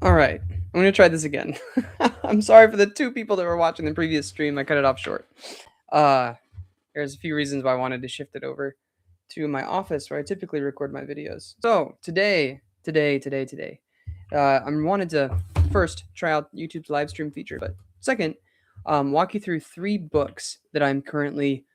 All right, I'm gonna try this again. I'm sorry for the two people that were watching the previous stream. I cut it off short. Uh, there's a few reasons why I wanted to shift it over to my office where I typically record my videos. So today, I wanted to first try out YouTube's live stream feature, but second, walk you through 3 books that I'm currently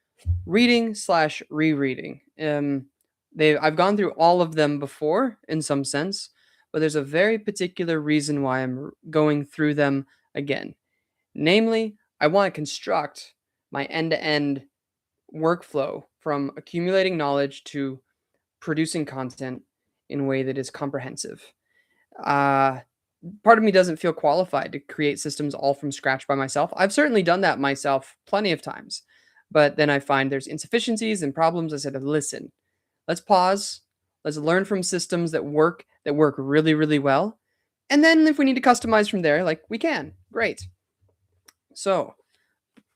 reading slash rereading. I've gone through all of them before in some sense, but there's a very particular reason why I'm going through them again. Namely, I want to construct my end-to-end workflow from accumulating knowledge to producing content in a way that is comprehensive. Uh, Part of me doesn't feel qualified to create systems all from scratch by myself. I've certainly done that myself plenty of times, but then I find there's insufficiencies and problems. I said, listen, let's pause. Let's learn from systems that work really, really well. And then if we need to customize from there, like we can. Great. So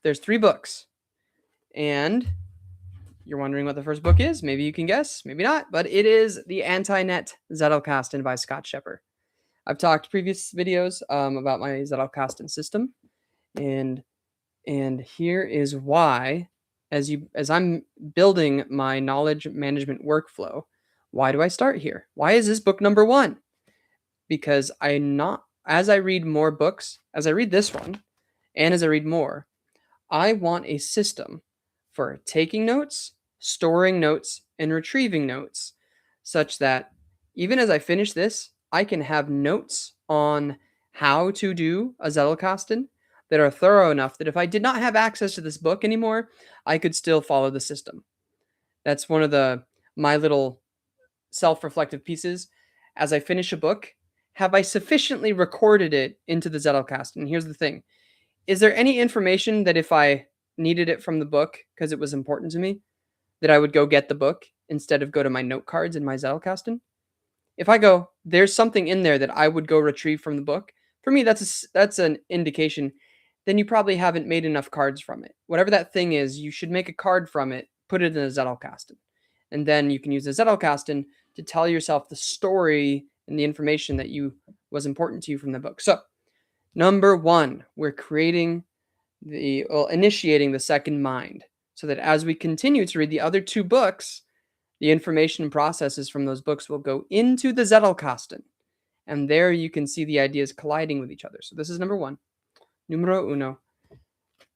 there's 3 books. And you're wondering what the first book is. Maybe you can guess, maybe not, but it is the Antinet Zettelkasten by Scott Scheper. I've talked previous videos about my Zettelkasten system, and here is why. As I'm building my knowledge management workflow, why do I start here? Why is this book number 1? Because as I read more books, as I read this one, and as I read more, I want a system for taking notes, storing notes, and retrieving notes, such that even as I finish this, I can have notes on how to do a Zettelkasten that are thorough enough that if I did not have access to this book anymore, I could still follow the system. That's one of my little self-reflective pieces. As I finish a book, have I sufficiently recorded it into the Zettelkasten? And here's the thing. Is there any information that if I needed it from the book because it was important to me, that I would go get the book instead of go to my note cards in my Zettelkasten? If I go, there's something in there that I would go retrieve from the book. For me, that's an indication. Then you probably haven't made enough cards from it. Whatever that thing is, you should make a card from it, put it in a Zettelkasten, and then you can use the Zettelkasten to tell yourself the story and the information that was important to you from the book. So, number 1, we're initiating the second mind, so that as we continue to read the other 2 books, the information and processes from those books will go into the Zettelkasten, and there you can see the ideas colliding with each other. So this is number 1, numero uno.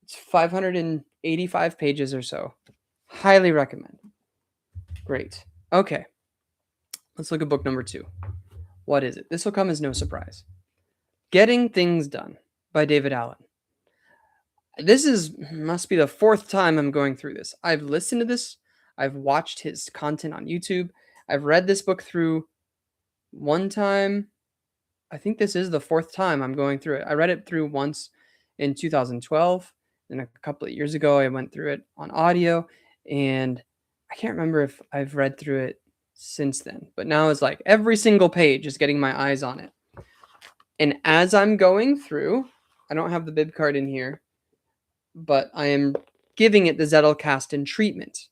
It's 585 pages or so. Highly recommend. Great. Okay, let's look at book number 2. What is it? This will come as no surprise. Getting Things Done by David Allen. This must be the 4th time I'm going through this. I've listened to this. I've watched his content on YouTube. I've read this book through one time. I think this is the 4th time I'm going through it. I read it through once in 2012. And a couple of years ago, I went through it on audio. And I can't remember if I've read through it since then. But now it's like every single page is getting my eyes on it. And as I'm going through, I don't have the bib card in here, but I am giving it the Zettelkasten treatment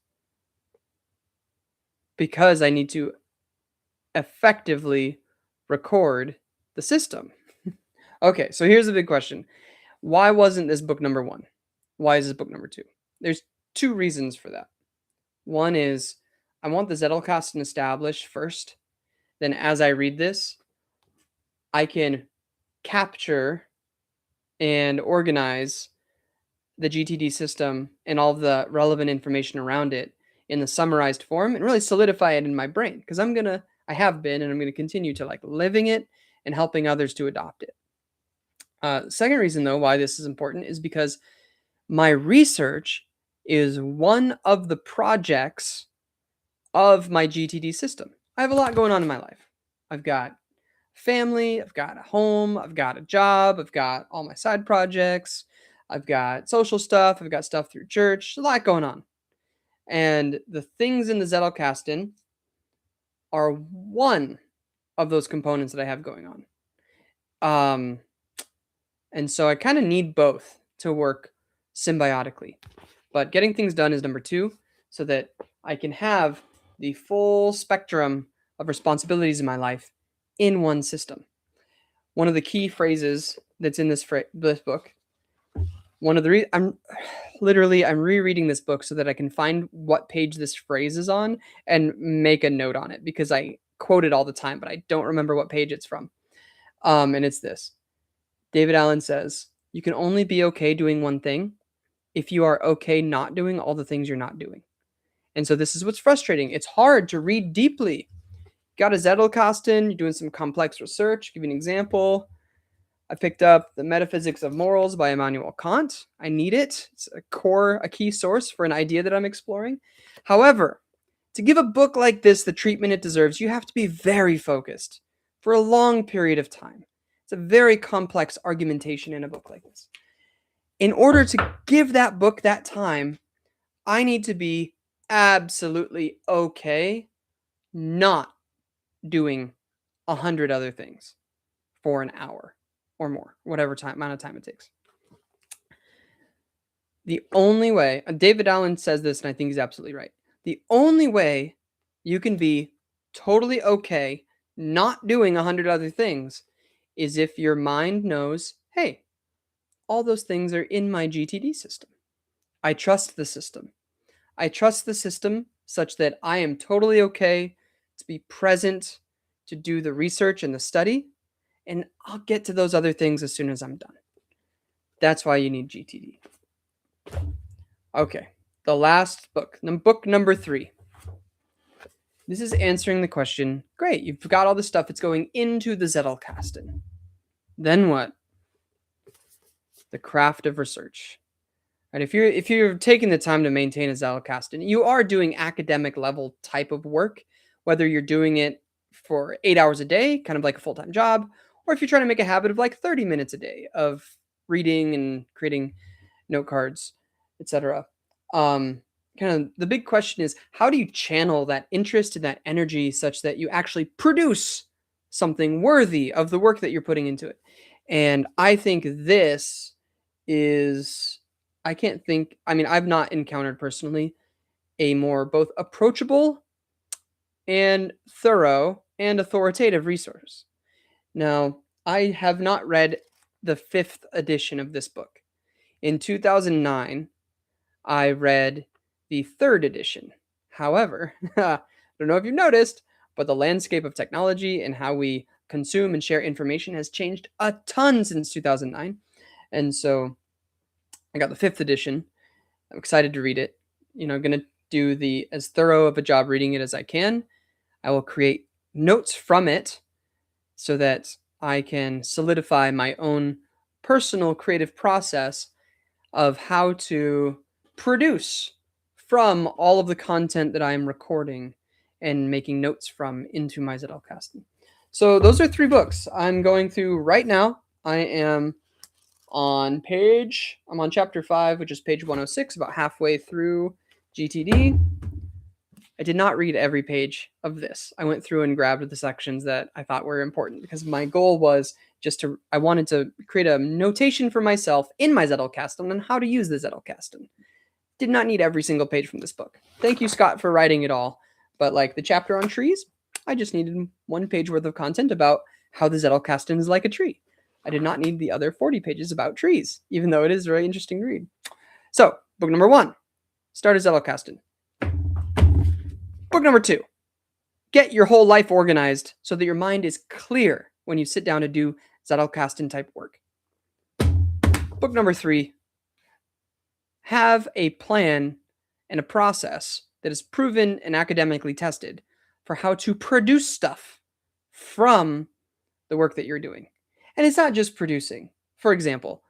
because I need to effectively record the system. Okay, so here's the big question. Why wasn't this book number 1? Why is this book number 2? There's 2 reasons for that. One is I want the Zettelkasten established first. Then as I read this, I can capture and organize the GTD system and all of the relevant information around it in the summarized form and really solidify it in my brain, because I have been, and I'm going to continue to like living it and helping others to adopt it. Second reason, though, why this is important is because my research is one of the projects of my GTD system. I have a lot going on in my life. I've got family, I've got a home, I've got a job, I've got all my side projects, I've got social stuff, I've got stuff through church, a lot going on. And the things in the Zettelkasten are one of those components that I have going on. And so I kind of need both to work symbiotically. But getting things done is number 2, so that I can have the full spectrum of responsibilities in my life in one system. One of the key phrases that's in this book. I'm rereading this book so that I can find what page this phrase is on and make a note on it because I quote it all the time, but I don't remember what page it's from. And it's this. David Allen says, "You can only be okay doing one thing if you are okay not doing all the things you're not doing." And so this is what's frustrating. It's hard to read deeply. Got a Zettelkasten, you're doing some complex research. Give you an example. I picked up The Metaphysics of Morals by Immanuel Kant. I need it. It's a key source for an idea that I'm exploring. However, to give a book like this the treatment it deserves, you have to be very focused for a long period of time. It's a very complex argumentation in a book like this. In order to give that book that time, I need to be absolutely okay not doing 100 other things for an hour or more, whatever amount of time it takes. The only way, David Allen says this, and I think he's absolutely right. The only way you can be totally okay not doing 100 other things is if your mind knows, hey, all those things are in my GTD system. I trust the system. I trust the system such that I am totally okay to be present, to do the research and the study, and I'll get to those other things as soon as I'm done. That's why you need GTD. Okay, the last book number 3. This is answering the question, great, you've got all this stuff, it's going into the Zettelkasten. Then what? The craft of research. Right, if you're taking the time to maintain a Zettelkasten, you are doing academic level type of work, whether you're doing it for 8 hours a day, kind of like a full-time job, or if you're trying to make a habit of like 30 minutes a day of reading and creating note cards, etc. Kind of the big question is, how do you channel that interest and that energy such that you actually produce something worthy of the work that you're putting into it? And I think this is, I've not encountered personally a more both approachable and thorough and authoritative resource. Now, I have not read the 5th edition of this book. In 2009, I read the 3rd edition. However, I don't know if you've noticed, but the landscape of technology and how we consume and share information has changed a ton since 2009. And so I got the 5th edition. I'm excited to read it. I'm going to do as thorough of a job reading it as I can. I will create notes from it so that I can solidify my own personal creative process of how to produce from all of the content that I am recording and making notes from into my Zettelkasten. So those are 3 books I'm going through right now. I'm on chapter 5, which is page 106, about halfway through GTD. I did not read every page of this. I went through and grabbed the sections that I thought were important because my goal was I wanted to create a notation for myself in my Zettelkasten on how to use the Zettelkasten. Did not need every single page from this book. Thank you, Scott, for writing it all. But like the chapter on trees, I just needed 1 page worth of content about how the Zettelkasten is like a tree. I did not need the other 40 pages about trees, even though it is a very interesting read. So, book number 1, start a Zettelkasten. Book number 2, get your whole life organized so that your mind is clear when you sit down to do Zettelkasten type work. Book number 3, have a plan and a process that is proven and academically tested for how to produce stuff from the work that you're doing. And it's not just producing. For example,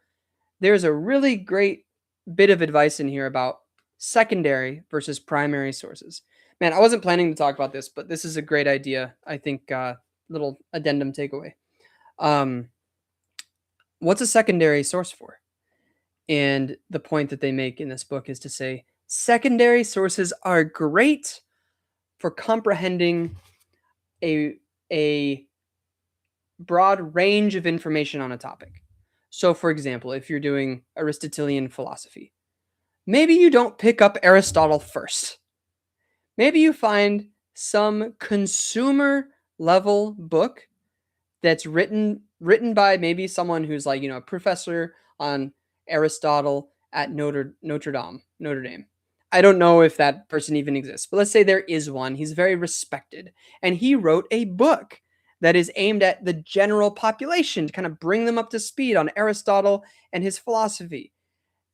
there's a really great bit of advice in here about secondary versus primary sources. Man, I wasn't planning to talk about this, but this is a great idea. I think little addendum takeaway. What's a secondary source for? And the point that they make in this book is to say secondary sources are great for comprehending a broad range of information on a topic. So, for example, if you're doing Aristotelian philosophy, maybe you don't pick up Aristotle first. Maybe you find some consumer level book that's written written by maybe someone who's like, a professor on Aristotle at Notre Dame. I don't know if that person even exists, but let's say there is one. He's very respected, and he wrote a book that is aimed at the general population to kind of bring them up to speed on Aristotle and his philosophy.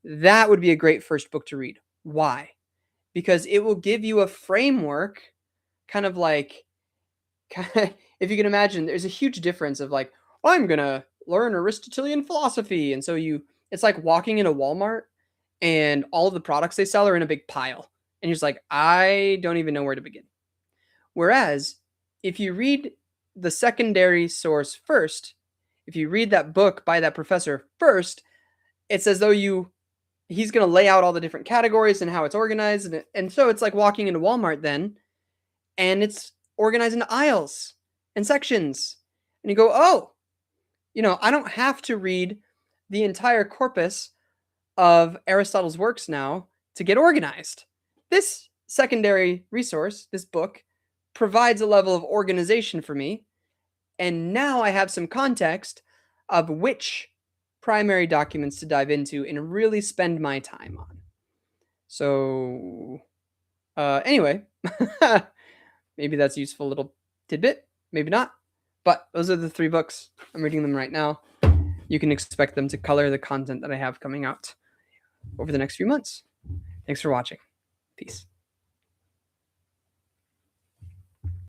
That would be a great first book to read. Why? Because it will give you a framework, kind of like, if you can imagine, there's a huge difference of like, I'm gonna learn Aristotelian philosophy, and so it's like walking into Walmart and all of the products they sell are in a big pile, and you're just like, I don't even know where to begin. Whereas, if you read the secondary source first, if you read that book by that professor first, it's as though he's going to lay out all the different categories and how it's organized, and so it's like walking into Walmart then, and it's organized into aisles and sections, and you go, oh, I don't have to read the entire corpus of Aristotle's works now to get organized. This secondary resource, this book, provides a level of organization for me, and now I have some context of which primary documents to dive into and really spend my time on. So, anyway, maybe that's a useful little tidbit, maybe not, but those are the 3 books. I'm reading them right now. You can expect them to color the content that I have coming out over the next few months. Thanks for watching. Peace.